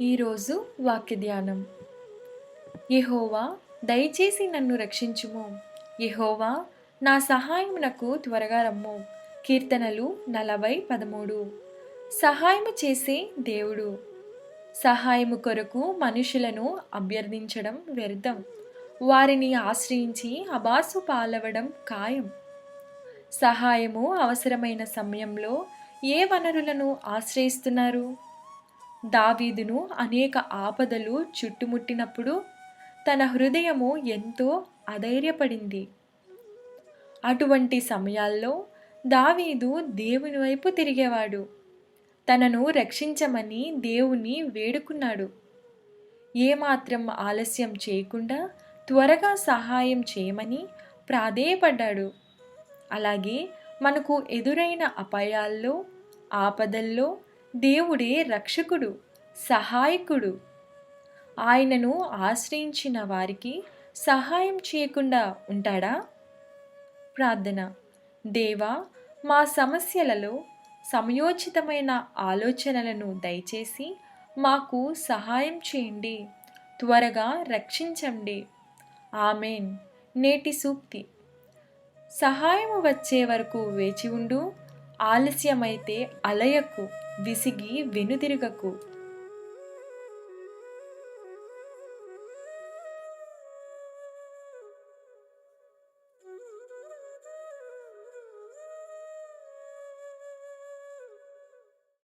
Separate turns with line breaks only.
ఈరోజు వాక్య ధ్యానం. యెహోవా దయచేసి నన్ను రక్షించుము. యెహోవా నా సహాయమునకు త్వరగా రమ్ము. కీర్తనలు 40:13. సహాయము చేసే దేవుడు. సహాయము కొరకు మనుషులను అభ్యర్థించడం వ్యర్థం. వారిని ఆశ్రయించి అబాసు పాలవడం ఖాయం. సహాయము అవసరమైన సమయంలో ఏ వనరులను ఆశ్రయిస్తున్నారు? దావీదును అనేక ఆపదలు చుట్టుముట్టినప్పుడు తన హృదయము ఎంతో అధైర్యపడింది. అటువంటి సమయాల్లో దావీదు దేవుని వైపు తిరిగేవాడు. తనను రక్షించమని దేవుని వేడుకున్నాడు. ఏమాత్రం ఆలస్యం చేయకుండా త్వరగా సహాయం చేయమని ప్రాధేయపడ్డాడు. అలాగే మనకు ఎదురైన అపాయాల్లో, ఆపదల్లో దేవుడే రక్షకుడు, సహాయకుడు. ఆయనను ఆశ్రయించిన వారికి సహాయం చేయకుండా ఉంటాడా? ప్రార్థన. దేవా, మా సమస్యలలో సమయోచితమైన ఆలోచనలను దయచేసి మాకు సహాయం చేయండి. త్వరగా రక్షించండి. ఆమేన్. నేటి సూక్తి. సహాయము వచ్చే వరకు వేచి ఉండు. ఆలస్యమైతే అలయకు, విసిగి వెనుదిరగకు.